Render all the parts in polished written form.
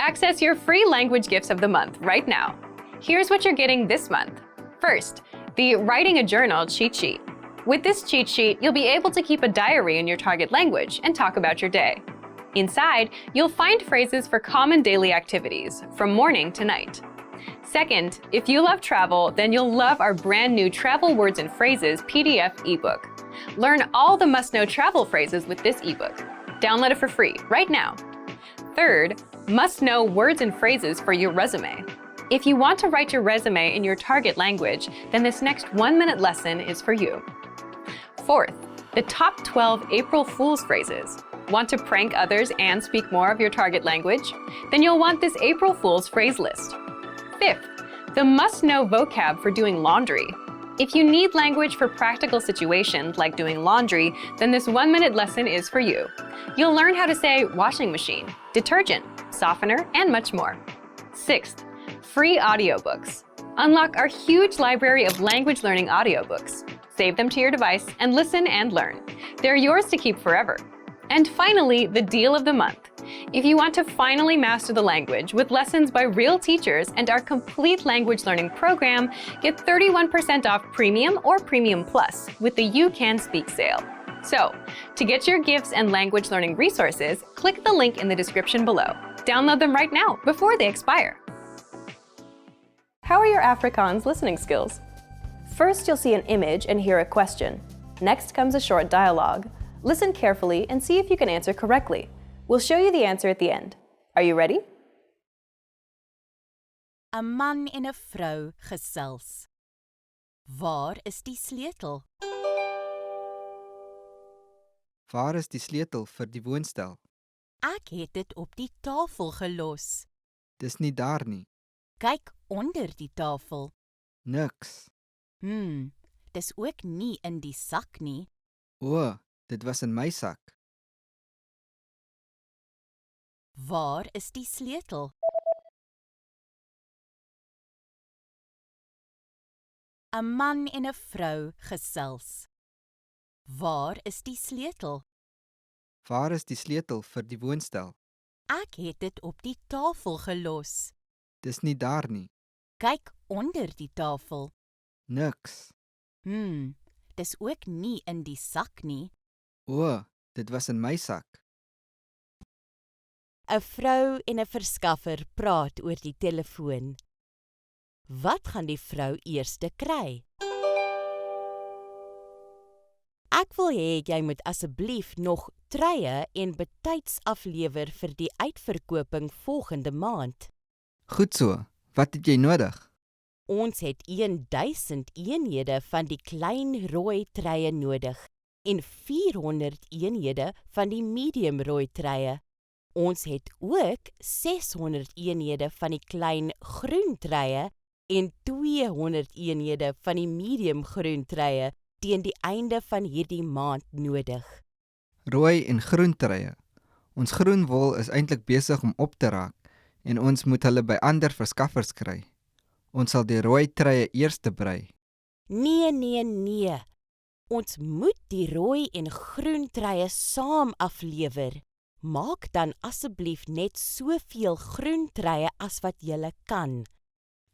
Access your free language gifts of the month right now. Here's what you're getting this month. First, the Writing a Journal cheat sheet. With this cheat sheet, you'll be able to keep a diary in your target language and talk about your day. Inside, you'll find phrases for common daily activities, from morning to night. Second, if you love travel, then you'll love our brand new Travel Words and Phrases PDF ebook. Learn all the must-know travel phrases with this ebook. Download it for free right now. Third, must-know words and phrases for your resume. If you want to write your resume in your target language, then this next 1-minute lesson is for you. Fourth, the top 12 April Fool's phrases. Want to prank others and speak more of your target language? Then you'll want this April Fool's phrase list. Fifth, the must-know vocab for doing laundry. If you need language for practical situations like doing laundry, then this 1-minute lesson is for you. You'll learn how to say washing machine, detergent, softener, and much more. Sixth, free audiobooks. Unlock our huge library of language learning audiobooks. Save them to your device and listen and learn. They're yours to keep forever. And finally, the deal of the month. If you want to finally master the language with lessons by real teachers and our complete language learning program, get 31% off Premium or Premium Plus with the You Can Speak sale. So, to get your gifts and language learning resources, click the link in the description below. Download them right now before they expire. How are your Afrikaans listening skills? First, you'll see an image and hear a question. Next comes a short dialogue. Listen carefully and see if you can answer correctly. We'll show you the answer at the end. Are you ready? 'n man en 'n vrou gesels. Waar is die sleutel? Waar is die sleutel vir die woonstel? Ek het dit op die tafel gelos. Dis nie daar nie. Kyk onder die tafel. Niks. Dis ook nie in die sak nie. O, dit was in my sak. Waar is die sleutel? 'n man en 'n vrou gesels. Waar is die sleutel? Waar is die sleutel vir die woonstel? Ek het dit op die tafel gelos. Dis nie daar nie. Kyk onder die tafel. Niks. Dis ook nie in die sak nie. O, dit was in my sak. 'n vrou en 'n verskaffer praat oor die telefoon. Wat gaan die vrou eerste kry? Ek wil hê jy moet asseblief nog treye en betyds aflewer vir die uitverkoping volgende maand. Goed so, wat het jy nodig? Ons het 1000 eenhede van die klein rooi treye nodig en 400 eenhede van die medium rooi treye. Ons het ook 600 eenhede van die klein groen treye en 200 eenhede van die medium groen treye teen die einde van hierdie maand nodig. Rooi en groen treye. Ons groen wol is eintlik besig om op te raak en ons moet hulle by ander verskaffers kry. Ons sal die rooi treye eerste brei. Nee. Ons moet die rooi en groen treye saam aflewer. Maak dan asseblief net soveel groen treye as wat jy kan.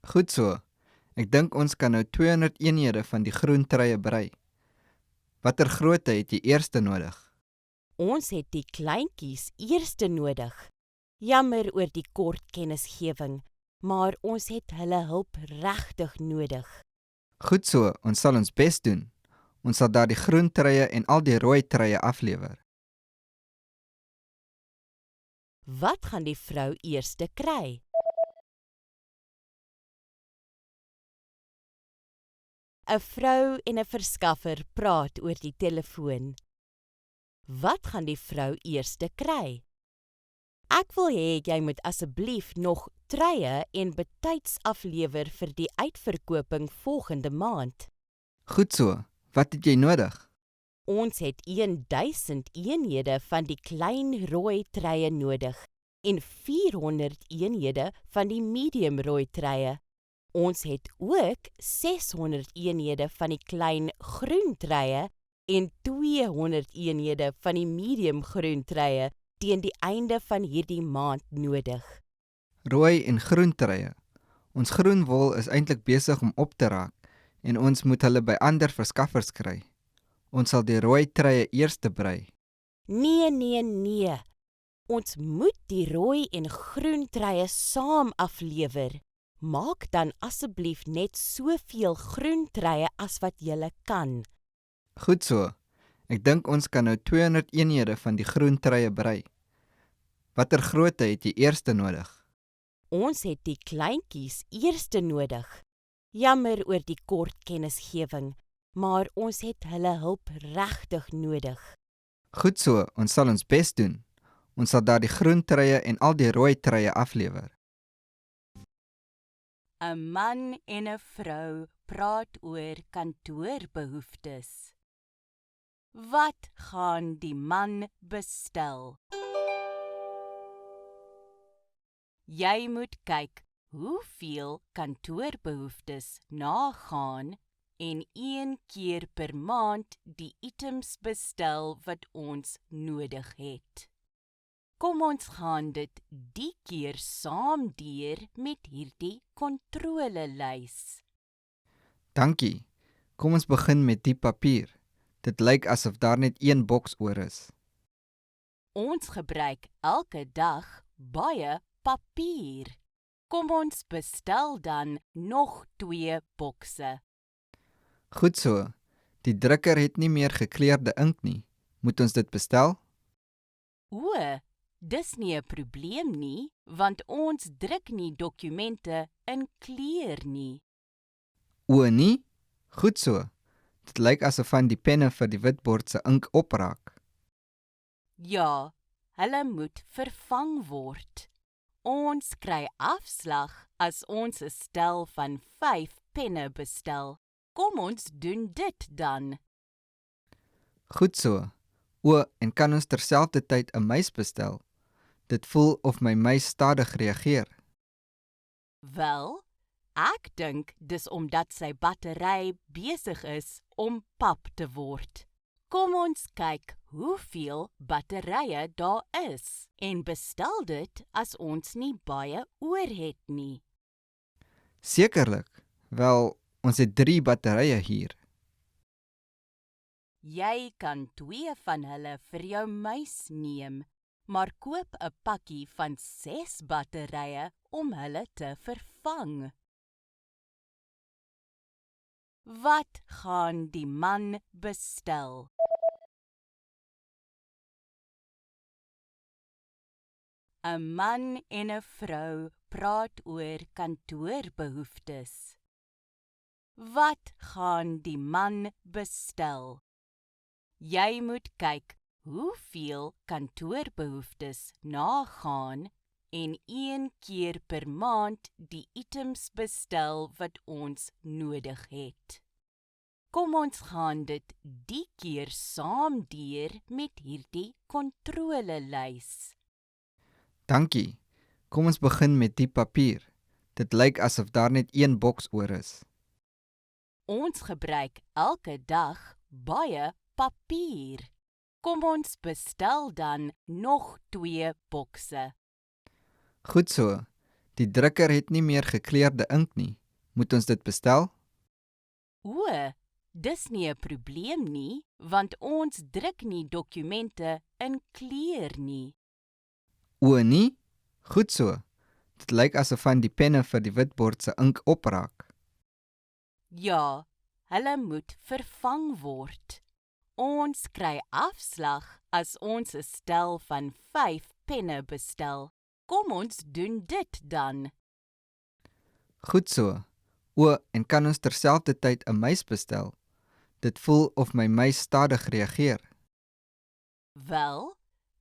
Goed so. Ek dink ons kan nou 200 eenhede van die groen treye brei. Watter grootte het jy eerste nodig? Ons het die kleintjies eerste nodig. Jammer oor die kort kennisgewing, maar ons het hulle hulp regtig nodig. Goed so, ons sal ons bes doen. Ons sal daar die groen treye en al die rooi treye aflewer. Wat gaan die vrou eerste kry? ‘n vrou en ‘n verskaffer praat oor die telefoon. Wat gaan die vrou eerste kry? Ek wil hê jy moet asseblief nog treye en betyds aflewer vir die uitverkoping volgende maand. Goed so, wat het jy nodig? Ons het 1000 eenhede van die klein rooi treye nodig en 400 eenhede van die medium rooi treye. Ons het ook 600 eenhede van die klein groen treye en 200 eenhede van die medium groen treye teen die einde van hierdie maand nodig. rooi en groen treie. Ons groen wol is eintlik besig om op te raak en ons moet hulle by ander verskaffers kry. Ons sal die rooi treie eers brei. Nee. Ons moet die rooi en groen treie saam aflewer. Maak dan asseblief net soveel groen treie as wat julle kan. Goed so. Ek dink ons kan nou 200 eenhede van die groen treie brei. Watter grootte het jy eerste nodig? Ons het die kleintjies eerste nodig. Jammer oor die kort kennisgewing, maar ons het hulle hulp regtig nodig. Goed so, ons sal ons bes doen. Ons sal daar die groen treie en al die rooi treie aflewer. 'n Man en 'n vrou praat oor kantoorbehoeftes. Wat gaan die man bestel? Jy moet kyk hoeveel kantoorbehoeftes nagaan en 1 keer per maand die items bestel wat ons nodig het. Kom ons gaan dit die keer saam deur met hierdie kontrolelys. Dankie. Kom ons begin met die papier. Dit lyk asof daar net 1 boks oor is. Ons gebruik elke dag baie papier. Kom ons bestel dan nog 2 bokse. Goed so. Die drukker het nie meer gekleurde ink nie. Moet ons dit bestel? O, dis nie 'n probleem nie, want ons druk nie dokumente in kleur nie. O nee? Goed so. Dit lyk asof van die penne vir die witbord se ink opraak. Ja, hulle moet vervang word. Ons kry afslag as ons 'n stel van 5 penne bestel. Kom ons doen dit dan. Goed so. O, en kan ons terselfdertyd 'n muis bestel? Dit voel of my muis stadig reageer. Wel, ek dink dis omdat sy battery besig is om pap te word. Kom ons kyk hoeveel batterye daar is en bestel dit as ons nie baie oor het nie. Sekerlik. Wel, ons het 3 batterye hier. Jy kan 2 van hulle vir jou muis neem, maar koop 'n pakkie van 6 batterye om hulle te vervang. Wat gaan die man bestel? ‘n Man en 'n vrou praat oor kantoorbehoeftes. Wat gaan die man bestel? Jy moet kyk hoeveel kantoorbehoeftes nagaan en 1 keer per maand die items bestel wat ons nodig het. Kom ons gaan dit die keer saam deur met hierdie kontrolelys. Dankie. Kom ons begin met die papier. Dit lyk asof daar net 1 boks oor is. Ons gebruik elke dag baie papier. Kom ons bestel dan nog 2 bokse. Goed so. Die drukker het nie meer gekleurde ink nie. Moet ons dit bestel? O, dis nie 'n probleem nie, want ons druk nie dokumente in kleur nie. O nee? Goed so. Dit lyk asof van die penne vir die witbord se ink opraak. Ja, hulle moet vervang word. Ons kry afslag as ons 'n stel van 5 penne bestel. Kom ons doen dit dan. Goed so. O, en kan ons terselfdertyd 'n muis bestel? Dit voel of my muis stadig reageer. Wel,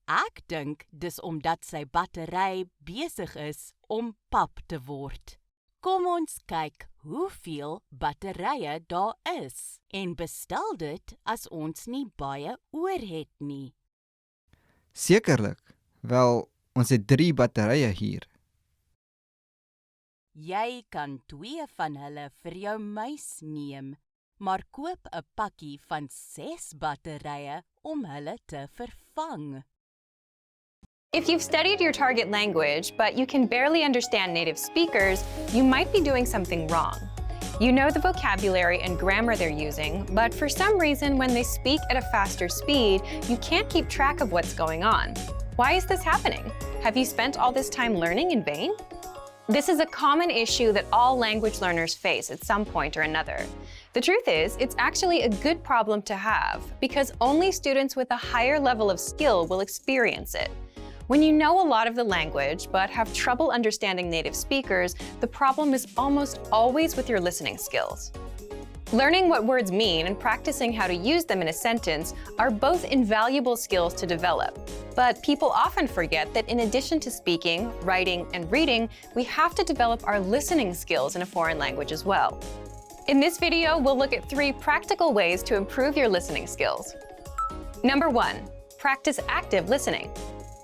ek dink dis omdat sy battery besig is om pap te word. Kom ons kyk hoeveel batterye daar is en bestel dit as ons nie baie oor het nie. Sekerlik. Wel, ons het 3 batterye hier. Jy kan 2 van hulle vir jou muis neem, maar koop 'n pakkie van 6 batterye om hulle te vervang. If you've studied your target language, but you can barely understand native speakers, you might be doing something wrong. You know the vocabulary and grammar they're using, but for some reason, when they speak at a faster speed, you can't keep track of what's going on. Why is this happening? Have you spent all this time learning in vain? This is a common issue that all language learners face at some point or another. The truth is, it's actually a good problem to have, because only students with a higher level of skill will experience it. When you know a lot of the language but have trouble understanding native speakers, the problem is almost always with your listening skills. Learning what words mean and practicing how to use them in a sentence are both invaluable skills to develop. But people often forget that in addition to speaking, writing, and reading, we have to develop our listening skills in a foreign language as well. In this video, we'll look at 3 practical ways to improve your listening skills. Number 1, practice active listening.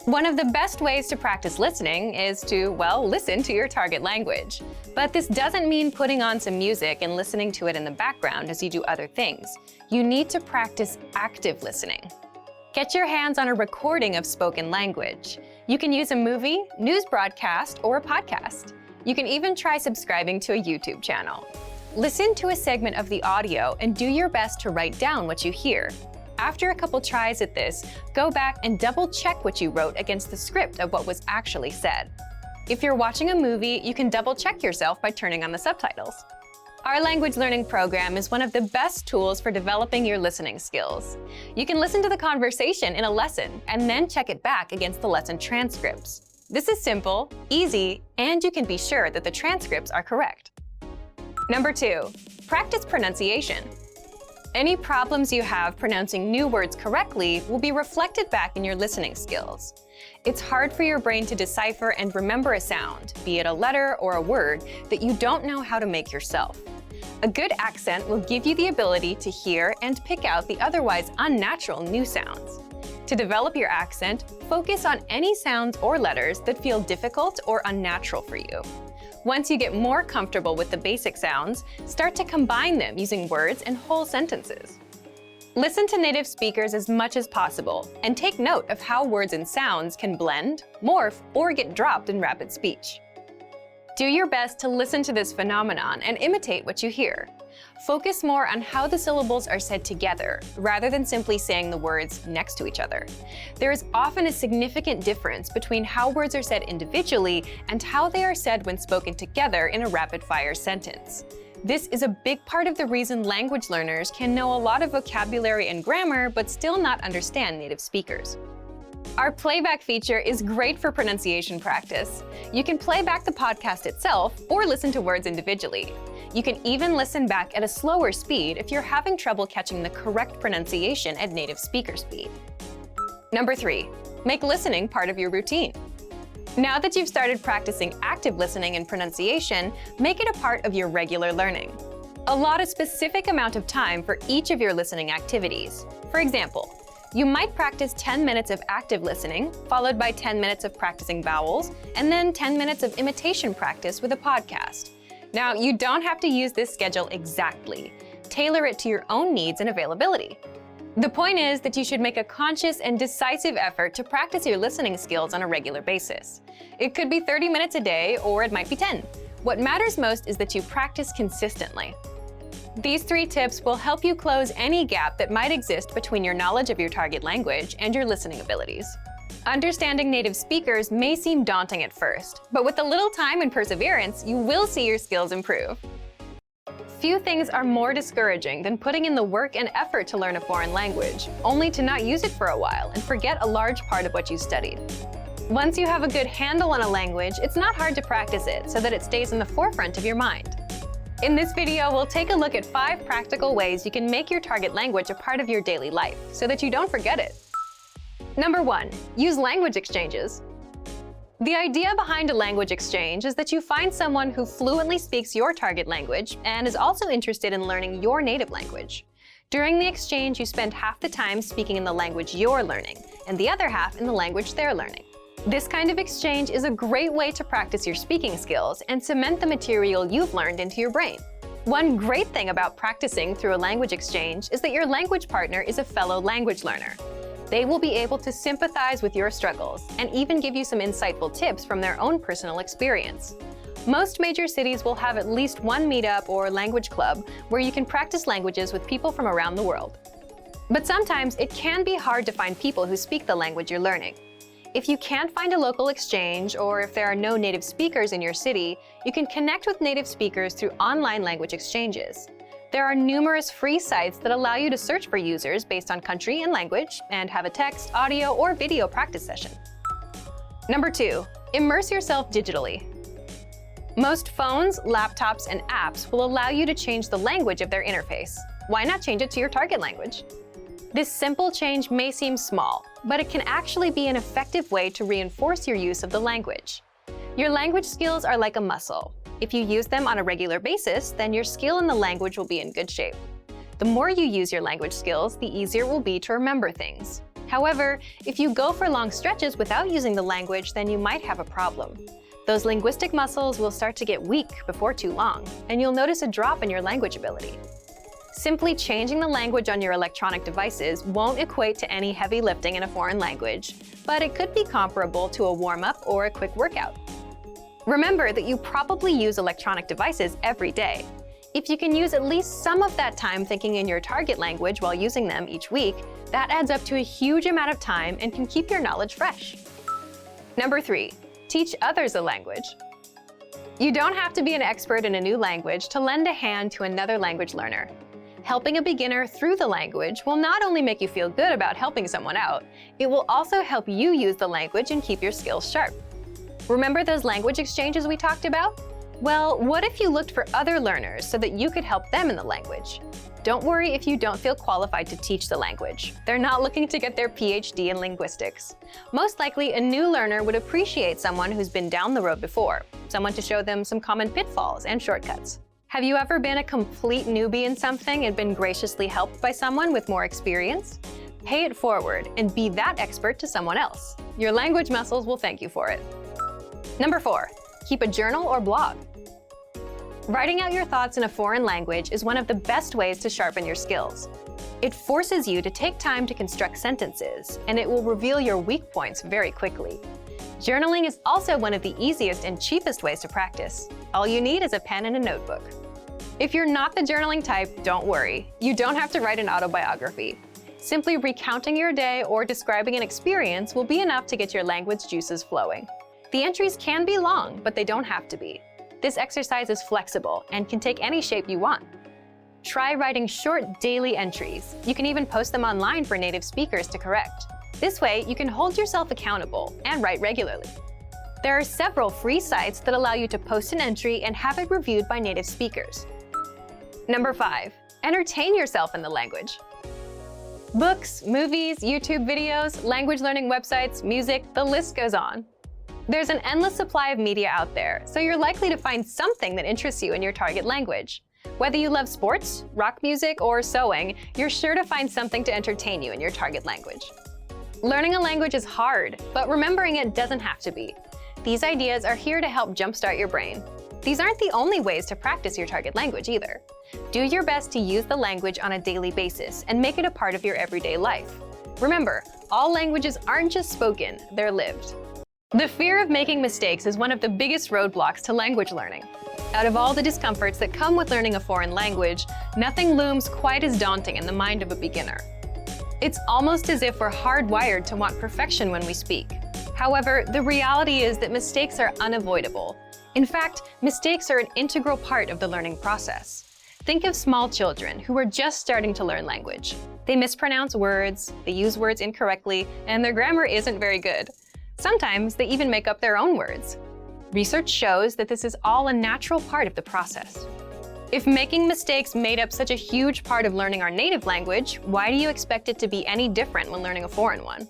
One of the best ways to practice listening is to, well, listen to your target language. But this doesn't mean putting on some music and listening to it in the background as you do other things. You need to practice active listening. Get your hands on a recording of spoken language. You can use a movie, news broadcast, or a podcast. You can even try subscribing to a YouTube channel. Listen to a segment of the audio and do your best to write down what you hear. After a couple tries at this, go back and double-check what you wrote against the script of what was actually said. If you're watching a movie, you can double-check yourself by turning on the subtitles. Our language learning program is one of the best tools for developing your listening skills. You can listen to the conversation in a lesson and then check it back against the lesson transcripts. This is simple, easy, and you can be sure that the transcripts are correct. Number 2, practice pronunciation. Any problems you have pronouncing new words correctly will be reflected back in your listening skills. It's hard for your brain to decipher and remember a sound, be it a letter or a word, that you don't know how to make yourself. A good accent will give you the ability to hear and pick out the otherwise unnatural new sounds. To develop your accent, focus on any sounds or letters that feel difficult or unnatural for you. Once you get more comfortable with the basic sounds, start to combine them using words and whole sentences. Listen to native speakers as much as possible and take note of how words and sounds can blend, morph, or get dropped in rapid speech. Do your best to listen to this phenomenon and imitate what you hear. Focus more on how the syllables are said together, rather than simply saying the words next to each other. There is often a significant difference between how words are said individually and how they are said when spoken together in a rapid-fire sentence. This is a big part of the reason language learners can know a lot of vocabulary and grammar but still not understand native speakers. Our playback feature is great for pronunciation practice. You can play back the podcast itself or listen to words individually. You can even listen back at a slower speed if you're having trouble catching the correct pronunciation at native speaker speed. Number 3, make listening part of your routine. Now that you've started practicing active listening and pronunciation, make it a part of your regular learning. Allot a specific amount of time for each of your listening activities. For example, you might practice 10 minutes of active listening, followed by 10 minutes of practicing vowels, and then 10 minutes of imitation practice with a podcast. Now, you don't have to use this schedule exactly. Tailor it to your own needs and availability. The point is that you should make a conscious and decisive effort to practice your listening skills on a regular basis. It could be 30 minutes a day, or it might be 10. What matters most is that you practice consistently. These 3 tips will help you close any gap that might exist between your knowledge of your target language and your listening abilities. Understanding native speakers may seem daunting at first, but with a little time and perseverance, you will see your skills improve. Few things are more discouraging than putting in the work and effort to learn a foreign language, only to not use it for a while and forget a large part of what you studied. Once you have a good handle on a language, it's not hard to practice it so that it stays in the forefront of your mind. In this video, we'll take a look at 5 practical ways you can make your target language a part of your daily life so that you don't forget it. Number 1, use language exchanges. The idea behind a language exchange is that you find someone who fluently speaks your target language and is also interested in learning your native language. During the exchange, you spend half the time speaking in the language you're learning and the other half in the language they're learning. This kind of exchange is a great way to practice your speaking skills and cement the material you've learned into your brain. One great thing about practicing through a language exchange is that your language partner is a fellow language learner. They will be able to sympathize with your struggles and even give you some insightful tips from their own personal experience. Most major cities will have at least one meetup or language club where you can practice languages with people from around the world. But sometimes it can be hard to find people who speak the language you're learning. If you can't find a local exchange, or if there are no native speakers in your city, you can connect with native speakers through online language exchanges. There are numerous free sites that allow you to search for users based on country and language and have a text, audio, or video practice session. Number 2, immerse yourself digitally. Most phones, laptops, and apps will allow you to change the language of their interface. Why not change it to your target language? This simple change may seem small, but it can actually be an effective way to reinforce your use of the language. Your language skills are like a muscle. If you use them on a regular basis, then your skill in the language will be in good shape. The more you use your language skills, the easier it will be to remember things. However, if you go for long stretches without using the language, then you might have a problem. Those linguistic muscles will start to get weak before too long, and you'll notice a drop in your language ability. Simply changing the language on your electronic devices won't equate to any heavy lifting in a foreign language, but it could be comparable to a warm-up or a quick workout. Remember that you probably use electronic devices every day. If you can use at least some of that time thinking in your target language while using them each week, that adds up to a huge amount of time and can keep your knowledge fresh. Number 3, teach others a language. You don't have to be an expert in a new language to lend a hand to another language learner. Helping a beginner through the language will not only make you feel good about helping someone out, it will also help you use the language and keep your skills sharp. Remember those language exchanges we talked about? Well, what if you looked for other learners so that you could help them in the language? Don't worry if you don't feel qualified to teach the language. They're not looking to get their PhD in linguistics. Most likely, a new learner would appreciate someone who's been down the road before, someone to show them some common pitfalls and shortcuts. Have you ever been a complete newbie in something and been graciously helped by someone with more experience? Pay it forward and be that expert to someone else. Your language muscles will thank you for it. Number 4, keep a journal or blog. Writing out your thoughts in a foreign language is one of the best ways to sharpen your skills. It forces you to take time to construct sentences, and it will reveal your weak points very quickly. Journaling is also one of the easiest and cheapest ways to practice. All you need is a pen and a notebook. If you're not the journaling type, don't worry. You don't have to write an autobiography. Simply recounting your day or describing an experience will be enough to get your language juices flowing. The entries can be long, but they don't have to be. This exercise is flexible and can take any shape you want. Try writing short daily entries. You can even post them online for native speakers to correct. This way, you can hold yourself accountable and write regularly. There are several free sites that allow you to post an entry and have it reviewed by native speakers. Number 5, entertain yourself in the language. Books, movies, YouTube videos, language learning websites, music, the list goes on. There's an endless supply of media out there, so you're likely to find something that interests you in your target language. Whether you love sports, rock music, or sewing, you're sure to find something to entertain you in your target language. Learning a language is hard, but remembering it doesn't have to be. These ideas are here to help jumpstart your brain. These aren't the only ways to practice your target language either. Do your best to use the language on a daily basis and make it a part of your everyday life. Remember, all languages aren't just spoken, they're lived. The fear of making mistakes is one of the biggest roadblocks to language learning. Out of all the discomforts that come with learning a foreign language, nothing looms quite as daunting in the mind of a beginner. It's almost as if we're hardwired to want perfection when we speak. However, the reality is that mistakes are unavoidable. In fact, mistakes are an integral part of the learning process. Think of small children who are just starting to learn language. They mispronounce words, they use words incorrectly, and their grammar isn't very good. Sometimes they even make up their own words. Research shows that this is all a natural part of the process. If making mistakes made up such a huge part of learning our native language, why do you expect it to be any different when learning a foreign one?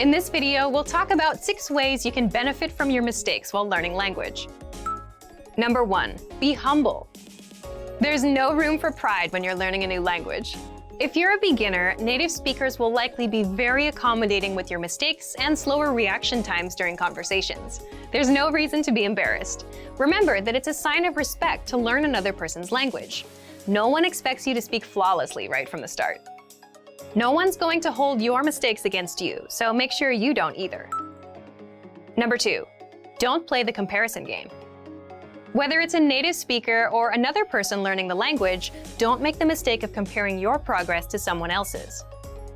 In this video, we'll talk about 6 ways you can benefit from your mistakes while learning language. Number 1, be humble. There's no room for pride when you're learning a new language. If you're a beginner, native speakers will likely be very accommodating with your mistakes and slower reaction times during conversations. There's no reason to be embarrassed. Remember that it's a sign of respect to learn another person's language. No one expects you to speak flawlessly right from the start. No one's going to hold your mistakes against you, so make sure you don't either. Number 2, don't play the comparison game. Whether it's a native speaker or another person learning the language, don't make the mistake of comparing your progress to someone else's.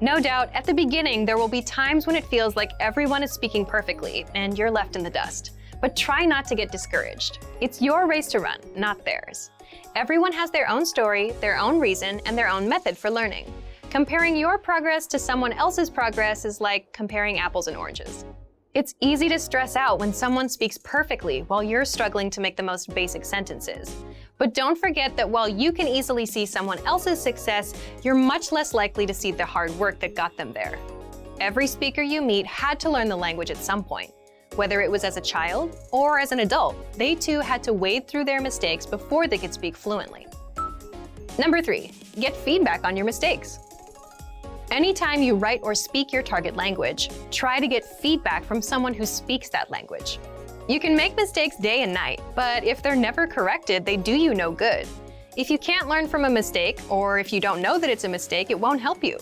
No doubt, at the beginning, there will be times when it feels like everyone is speaking perfectly and you're left in the dust. But try not to get discouraged. It's your race to run, not theirs. Everyone has their own story, their own reason, and their own method for learning. Comparing your progress to someone else's progress is like comparing apples and oranges. It's easy to stress out when someone speaks perfectly while you're struggling to make the most basic sentences. But don't forget that while you can easily see someone else's success, you're much less likely to see the hard work that got them there. Every speaker you meet had to learn the language at some point. Whether it was as a child or as an adult, they too had to wade through their mistakes before they could speak fluently. Number 3, get feedback on your mistakes. Anytime you write or speak your target language, try to get feedback from someone who speaks that language. You can make mistakes day and night, but if they're never corrected, they do you no good. If you can't learn from a mistake, or if you don't know that it's a mistake, it won't help you.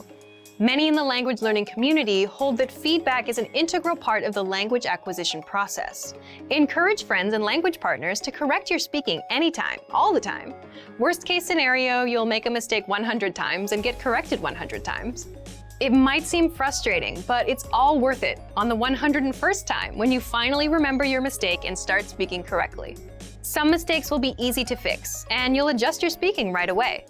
Many in the language learning community hold that feedback is an integral part of the language acquisition process. Encourage friends and language partners to correct your speaking anytime, all the time. Worst case scenario, you'll make a mistake 100 times and get corrected 100 times. It might seem frustrating, but it's all worth it on the 101st time when you finally remember your mistake and start speaking correctly. Some mistakes will be easy to fix, and you'll adjust your speaking right away.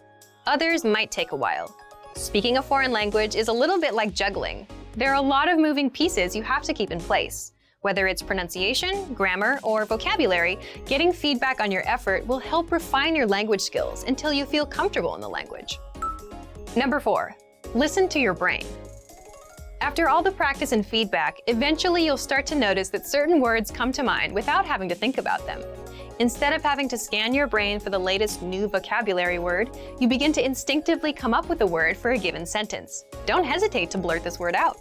Others might take a while. Speaking a foreign language is a little bit like juggling. There are a lot of moving pieces you have to keep in place. Whether it's pronunciation, grammar, or vocabulary, getting feedback on your effort will help refine your language skills until you feel comfortable in the language. Number 4, listen to your brain. After all the practice and feedback, eventually you'll start to notice that certain words come to mind without having to think about them. Instead of having to scan your brain for the latest new vocabulary word, you begin to instinctively come up with a word for a given sentence. Don't hesitate to blurt this word out.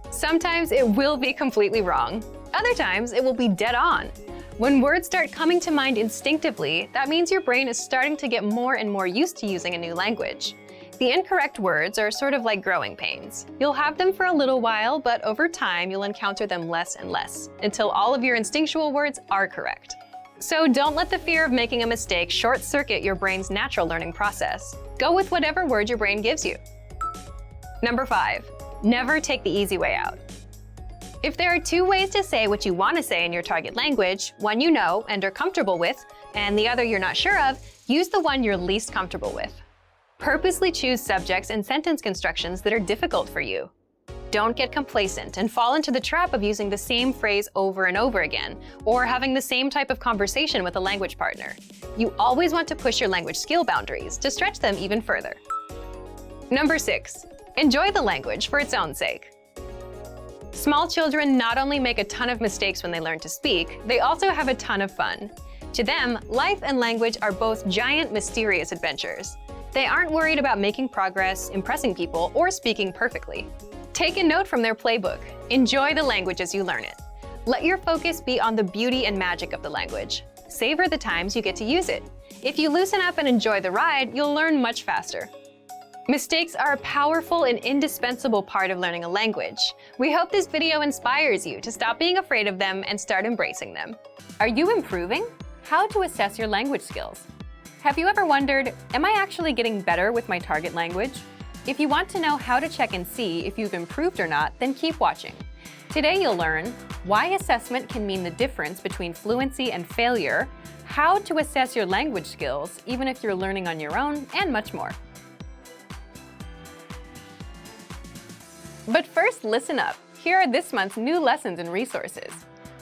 Sometimes it will be completely wrong. Other times it will be dead on. When words start coming to mind instinctively, that means your brain is starting to get more and more used to using a new language. The incorrect words are sort of like growing pains. You'll have them for a little while, but over time you'll encounter them less and less, until all of your instinctual words are correct. So don't let the fear of making a mistake short-circuit your brain's natural learning process. Go with whatever word your brain gives you. Number 5, never take the easy way out. If there are 2 ways to say what you want to say in your target language, one you know and are comfortable with, and the other you're not sure of, use the one you're least comfortable with. Purposely choose subjects and sentence constructions that are difficult for you. Don't get complacent and fall into the trap of using the same phrase over and over again, or having the same type of conversation with a language partner. You always want to push your language skill boundaries to stretch them even further. Number 6, enjoy the language for its own sake. Small children not only make a ton of mistakes when they learn to speak, they also have a ton of fun. To them, life and language are both giant, mysterious adventures. They aren't worried about making progress, impressing people, or speaking perfectly. Take a note from their playbook. Enjoy the language as you learn it. Let your focus be on the beauty and magic of the language. Savor the times you get to use it. If you loosen up and enjoy the ride, you'll learn much faster. Mistakes are a powerful and indispensable part of learning a language. We hope this video inspires you to stop being afraid of them and start embracing them. Are you improving? How to assess your language skills? Have you ever wondered, am I actually getting better with my target language? If you want to know how to check and see if you've improved or not, then keep watching. Today you'll learn why assessment can mean the difference between fluency and failure, how to assess your language skills even if you're learning on your own, and much more. But first, listen up. Here are this month's new lessons and resources.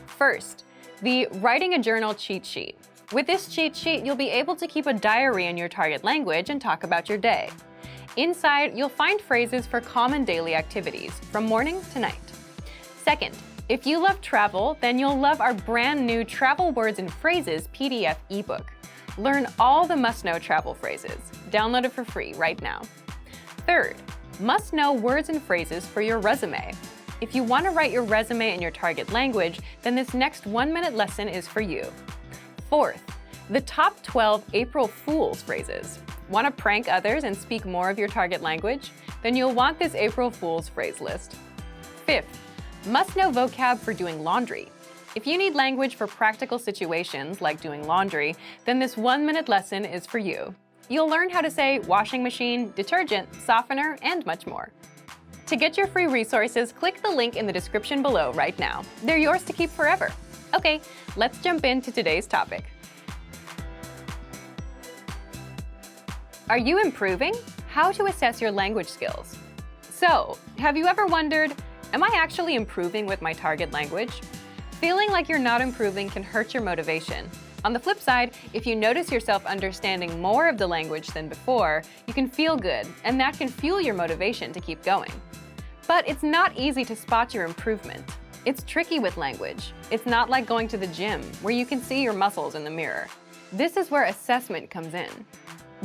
First, the Writing a Journal cheat sheet. With this cheat sheet, you'll be able to keep a diary in your target language and talk about your day. Inside, you'll find phrases for common daily activities, from morning to night. Second, if you love travel, then you'll love our brand new Travel Words and Phrases PDF ebook. Learn all the must-know travel phrases. Download it for free right now. Third, must-know words and phrases for your resume. If you want to write your resume in your target language, then this next 1-minute lesson is for you. Fourth, the top 12 April Fool's phrases. Want to prank others and speak more of your target language? Then you'll want this April Fool's phrase list. 5th, must know vocab for doing laundry. If you need language for practical situations like doing laundry, then this 1-minute lesson is for you. You'll learn how to say washing machine, detergent, softener, and much more. To get your free resources, click the link in the description below right now. They're yours to keep forever. Okay, let's jump into today's topic. Are you improving? How to assess your language skills. So, have you ever wondered, am I actually improving with my target language? Feeling like you're not improving can hurt your motivation. On the flip side, if you notice yourself understanding more of the language than before, you can feel good, and that can fuel your motivation to keep going. But it's not easy to spot your improvement. It's tricky with language. It's not like going to the gym, where you can see your muscles in the mirror. This is where assessment comes in.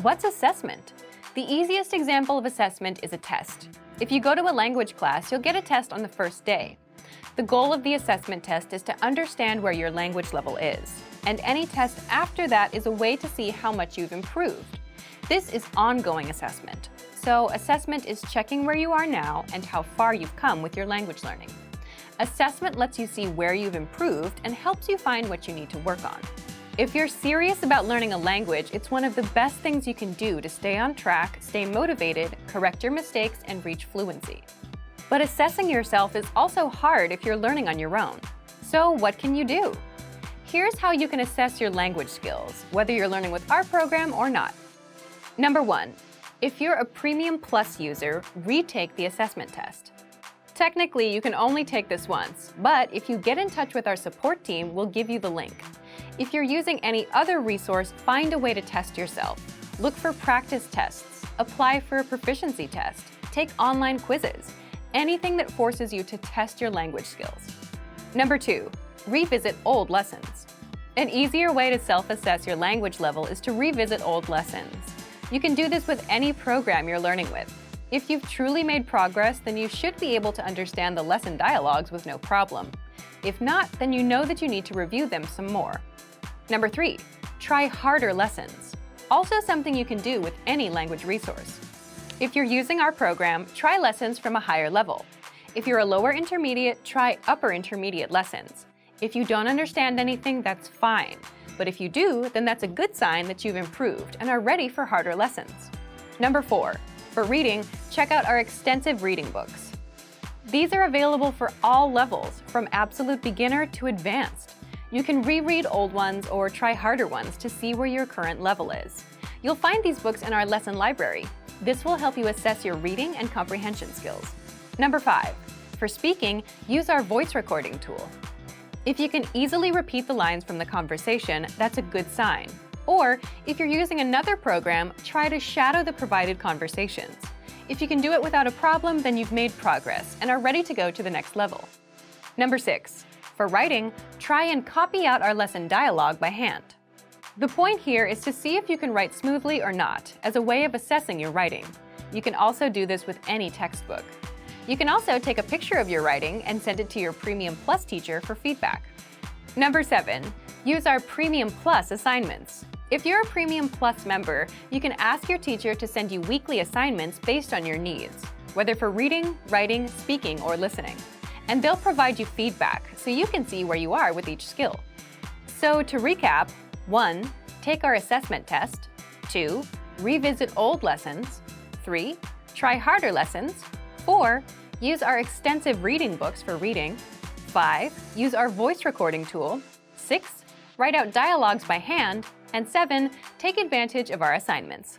What's assessment? The easiest example of assessment is a test. If you go to a language class, you'll get a test on the first day. The goal of the assessment test is to understand where your language level is, and any test after that is a way to see how much you've improved. This is ongoing assessment. So assessment is checking where you are now and how far you've come with your language learning. Assessment lets you see where you've improved and helps you find what you need to work on. If you're serious about learning a language, it's one of the best things you can do to stay on track, stay motivated, correct your mistakes, and reach fluency. But assessing yourself is also hard if you're learning on your own. So what can you do? Here's how you can assess your language skills, whether you're learning with our program or not. Number 1, if you're a Premium Plus user, retake the assessment test. Technically, you can only take this once, but if you get in touch with our support team, we'll give you the link. If you're using any other resource, find a way to test yourself. Look for practice tests, apply for a proficiency test, take online quizzes, anything that forces you to test your language skills. Number 2, revisit old lessons. An easier way to self-assess your language level is to revisit old lessons. You can do this with any program you're learning with. If you've truly made progress, then you should be able to understand the lesson dialogues with no problem. If not, then you know that you need to review them some more. Number 3, try harder lessons. Also something you can do with any language resource. If you're using our program, try lessons from a higher level. If you're a lower intermediate, try upper intermediate lessons. If you don't understand anything, that's fine. But if you do, then that's a good sign that you've improved and are ready for harder lessons. Number 4, for reading, check out our extensive reading books. These are available for all levels, from absolute beginner to advanced. You can reread old ones or try harder ones to see where your current level is. You'll find these books in our lesson library. This will help you assess your reading and comprehension skills. Number 5, for speaking, use our voice recording tool. If you can easily repeat the lines from the conversation, that's a good sign. Or, if you're using another program, try to shadow the provided conversations. If you can do it without a problem, then you've made progress and are ready to go to the next level. Number 6, for writing, try and copy out our lesson dialogue by hand. The point here is to see if you can write smoothly or not, as a way of assessing your writing. You can also do this with any textbook. You can also take a picture of your writing and send it to your Premium Plus teacher for feedback. Number 7, use our Premium Plus assignments. If you're a Premium Plus member, you can ask your teacher to send you weekly assignments based on your needs, whether for reading, writing, speaking, or listening. And they'll provide you feedback so you can see where you are with each skill. So to recap, 1, take our assessment test. 2, revisit old lessons. 3, try harder lessons. 4, use our extensive reading books for reading. 5, use our voice recording tool. 6, write out dialogues by hand. And 7, take advantage of our assignments.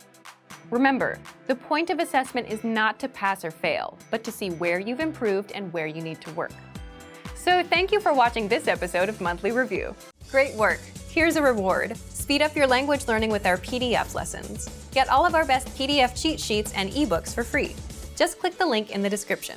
Remember, the point of assessment is not to pass or fail, but to see where you've improved and where you need to work. So thank you for watching this episode of Monthly Review. Great work! Here's a reward. Speed up your language learning with our PDF lessons. Get all of our best PDF cheat sheets and ebooks for free. Just click the link in the description.